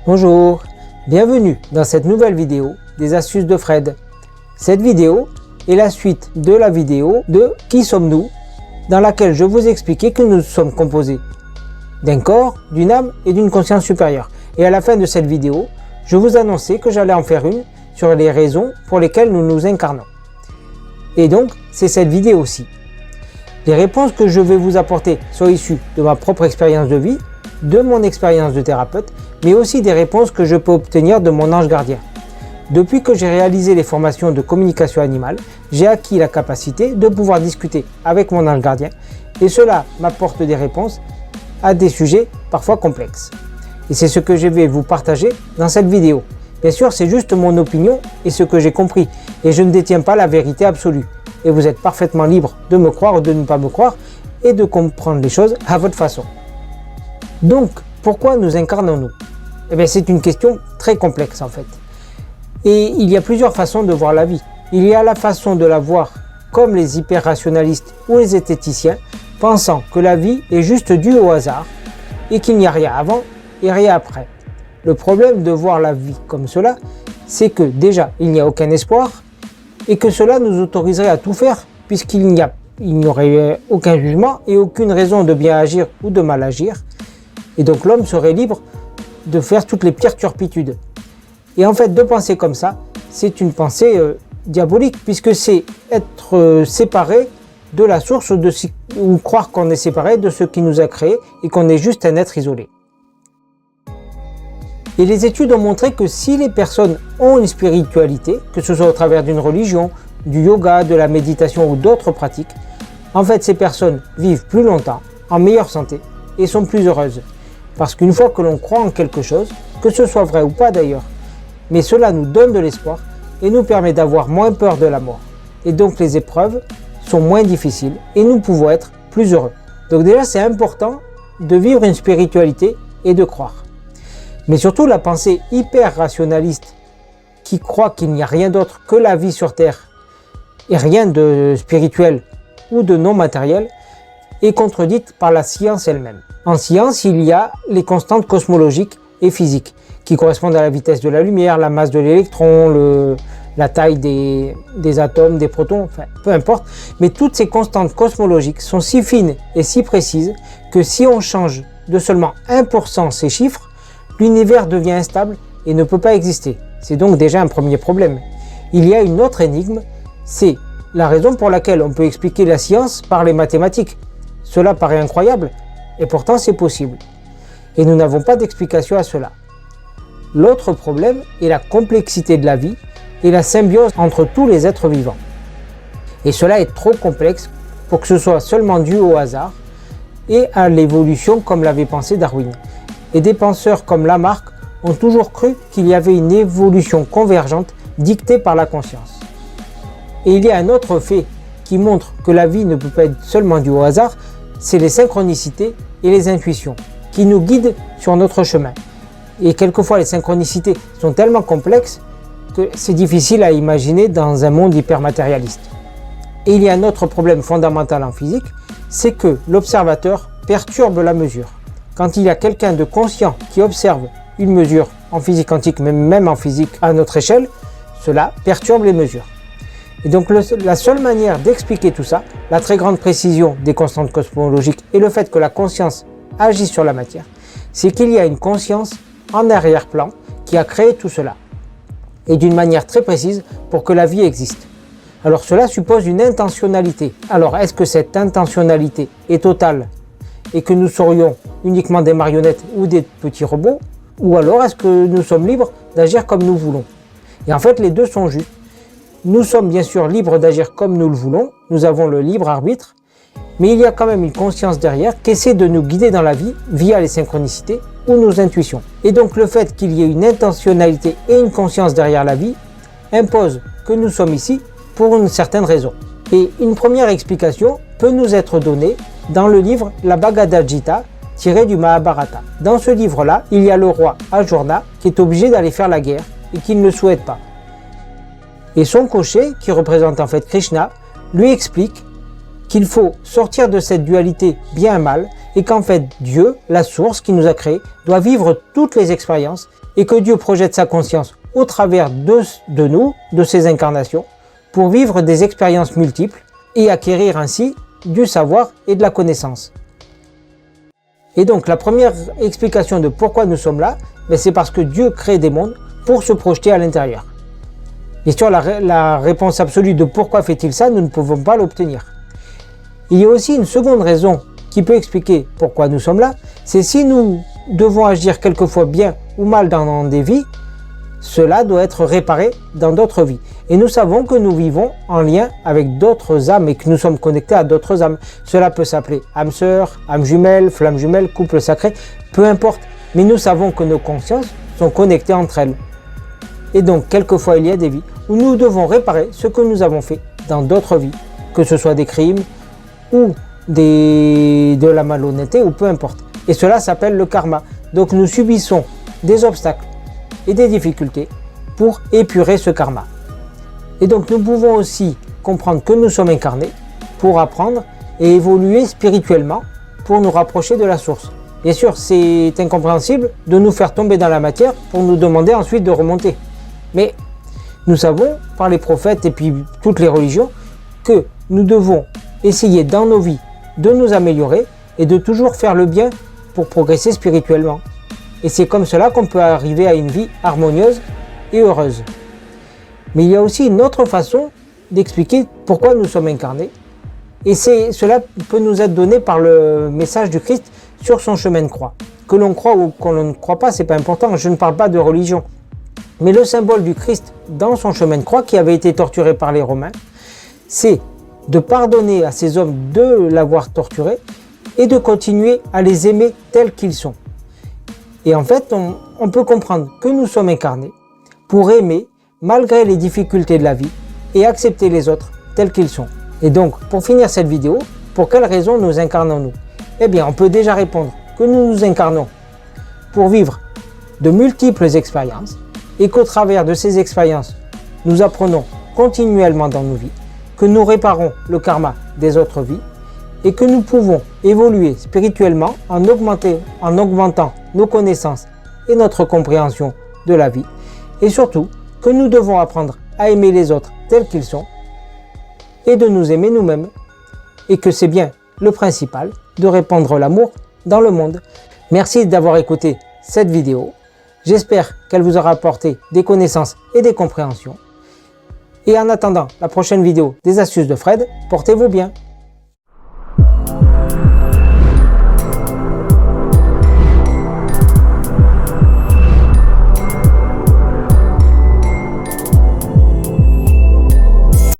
Bonjour, bienvenue dans cette nouvelle vidéo des astuces de Fred. Cette vidéo est la suite de la vidéo de Qui sommes-nous, dans laquelle je vous expliquais que nous sommes composés d'un corps, d'une âme et d'une conscience supérieure. Et à la fin de cette vidéo, je vous annonçais que j'allais en faire une sur les raisons pour lesquelles nous nous incarnons. Et donc, c'est cette vidéo-ci. Les réponses que je vais vous apporter sont issues de ma propre expérience de vie, de mon expérience de thérapeute, mais aussi des réponses que je peux obtenir de mon ange gardien. Depuis que j'ai réalisé les formations de communication animale, j'ai acquis la capacité de pouvoir discuter avec mon ange gardien et cela m'apporte des réponses à des sujets parfois complexes. Et c'est ce que je vais vous partager dans cette vidéo. Bien sûr, c'est juste mon opinion et ce que j'ai compris, et je ne détiens pas la vérité absolue. Et vous êtes parfaitement libre de me croire ou de ne pas me croire et de comprendre les choses à votre façon. Donc, pourquoi nous incarnons-nous? Eh bien, c'est une question très complexe en fait. Et il y a plusieurs façons de voir la vie. Il y a la façon de la voir comme les hyper-rationalistes ou les esthéticiens, pensant que la vie est juste due au hasard et qu'il n'y a rien avant et rien après. Le problème de voir la vie comme cela, c'est que déjà, il n'y a aucun espoir et que cela nous autoriserait à tout faire puisqu'il n'y aurait aucun jugement et aucune raison de bien agir ou de mal agir. Et donc l'homme serait libre de faire toutes les pires turpitudes. Et en fait, de penser comme ça, c'est une pensée diabolique puisque c'est être séparé de la source ou croire qu'on est séparé de ce qui nous a créé et qu'on est juste un être isolé. Et les études ont montré que si les personnes ont une spiritualité, que ce soit au travers d'une religion, du yoga, de la méditation ou d'autres pratiques, en fait ces personnes vivent plus longtemps, en meilleure santé et sont plus heureuses. Parce qu'une fois que l'on croit en quelque chose, que ce soit vrai ou pas d'ailleurs, mais cela nous donne de l'espoir et nous permet d'avoir moins peur de la mort. Et donc les épreuves sont moins difficiles et nous pouvons être plus heureux. Donc déjà c'est important de vivre une spiritualité et de croire. Mais surtout la pensée hyper rationaliste qui croit qu'il n'y a rien d'autre que la vie sur Terre et rien de spirituel ou de non matériel est contredite par la science elle-même. En science, il y a les constantes cosmologiques et physiques qui correspondent à la vitesse de la lumière, la masse de l'électron, la taille des atomes, des protons, enfin peu importe. Mais toutes ces constantes cosmologiques sont si fines et si précises que si on change de seulement 1% ces chiffres, l'univers devient instable et ne peut pas exister. C'est donc déjà un premier problème. Il y a une autre énigme, c'est la raison pour laquelle on peut expliquer la science par les mathématiques. Cela paraît incroyable, et pourtant c'est possible. Et nous n'avons pas d'explication à cela. L'autre problème est la complexité de la vie et la symbiose entre tous les êtres vivants. Et cela est trop complexe pour que ce soit seulement dû au hasard et à l'évolution comme l'avait pensé Darwin. Et des penseurs comme Lamarck ont toujours cru qu'il y avait une évolution convergente dictée par la conscience. Et il y a un autre fait qui montre que la vie ne peut pas être seulement due au hasard, c'est les synchronicités et les intuitions qui nous guident sur notre chemin. Et quelquefois les synchronicités sont tellement complexes que c'est difficile à imaginer dans un monde hypermatérialiste. Et il y a un autre problème fondamental en physique, c'est que l'observateur perturbe la mesure. Quand il y a quelqu'un de conscient qui observe une mesure en physique quantique, même en physique à notre échelle, cela perturbe les mesures. Et donc la seule manière d'expliquer tout ça, la très grande précision des constantes cosmologiques et le fait que la conscience agit sur la matière, c'est qu'il y a une conscience en arrière-plan qui a créé tout cela. Et d'une manière très précise pour que la vie existe. Alors cela suppose une intentionnalité. Alors est-ce que cette intentionnalité est totale et que nous serions uniquement des marionnettes ou des petits robots, ou alors est-ce que nous sommes libres d'agir comme nous voulons? Et en fait les deux sont justes. Nous sommes bien sûr libres d'agir comme nous le voulons, nous avons le libre arbitre, mais il y a quand même une conscience derrière qui essaie de nous guider dans la vie via les synchronicités ou nos intuitions. Et donc le fait qu'il y ait une intentionnalité et une conscience derrière la vie impose que nous sommes ici pour une certaine raison. Et une première explication peut nous être donnée dans le livre La Bhagavad Gita tiré du Mahabharata. Dans ce livre-là, il y a le roi Arjuna qui est obligé d'aller faire la guerre et qui ne le souhaite pas. Et son cocher, qui représente en fait Krishna, lui explique qu'il faut sortir de cette dualité bien-mal et qu'en fait Dieu, la source qui nous a créés, doit vivre toutes les expériences et que Dieu projette sa conscience au travers de nous, de ces incarnations, pour vivre des expériences multiples et acquérir ainsi du savoir et de la connaissance. Et donc la première explication de pourquoi nous sommes là, c'est parce que Dieu crée des mondes pour se projeter à l'intérieur. Bien sûr, la réponse absolue de pourquoi fait-il ça, nous ne pouvons pas l'obtenir. Il y a aussi une seconde raison qui peut expliquer pourquoi nous sommes là, c'est si nous devons agir quelquefois bien ou mal dans des vies, cela doit être réparé dans d'autres vies. Et nous savons que nous vivons en lien avec d'autres âmes et que nous sommes connectés à d'autres âmes. Cela peut s'appeler âme sœur, âme jumelle, flamme jumelle, couple sacré, peu importe. Mais nous savons que nos consciences sont connectées entre elles. Et donc, quelquefois, il y a des vies où nous devons réparer ce que nous avons fait dans d'autres vies, que ce soit des crimes ou de la malhonnêteté ou peu importe. Et cela s'appelle le karma. Donc, nous subissons des obstacles et des difficultés pour épurer ce karma. Et donc, nous pouvons aussi comprendre que nous sommes incarnés pour apprendre et évoluer spirituellement pour nous rapprocher de la source. Bien sûr, c'est incompréhensible de nous faire tomber dans la matière pour nous demander ensuite de remonter. Mais nous savons, par les prophètes et puis toutes les religions, que nous devons essayer dans nos vies de nous améliorer et de toujours faire le bien pour progresser spirituellement. Et c'est comme cela qu'on peut arriver à une vie harmonieuse et heureuse. Mais il y a aussi une autre façon d'expliquer pourquoi nous sommes incarnés. Et cela peut nous être donné par le message du Christ sur son chemin de croix. Que l'on croit ou qu'on ne croit pas, c'est pas important, je ne parle pas de religion. Mais le symbole du Christ dans son chemin de croix, qui avait été torturé par les Romains, c'est de pardonner à ces hommes de l'avoir torturé et de continuer à les aimer tels qu'ils sont. Et en fait, on peut comprendre que nous sommes incarnés pour aimer malgré les difficultés de la vie et accepter les autres tels qu'ils sont. Et donc, pour finir cette vidéo, pour quelles raisons nous incarnons-nous? Eh bien, on peut déjà répondre que nous nous incarnons pour vivre de multiples expériences et qu'au travers de ces expériences, nous apprenons continuellement dans nos vies, que nous réparons le karma des autres vies et que nous pouvons évoluer spirituellement en augmentant nos connaissances et notre compréhension de la vie, et surtout que nous devons apprendre à aimer les autres tels qu'ils sont et de nous aimer nous-mêmes, et que c'est bien le principal de répandre l'amour dans le monde. Merci d'avoir écouté cette vidéo. J'espère qu'elle vous aura apporté des connaissances et des compréhensions. Et en attendant la prochaine vidéo des astuces de Fred, portez-vous bien.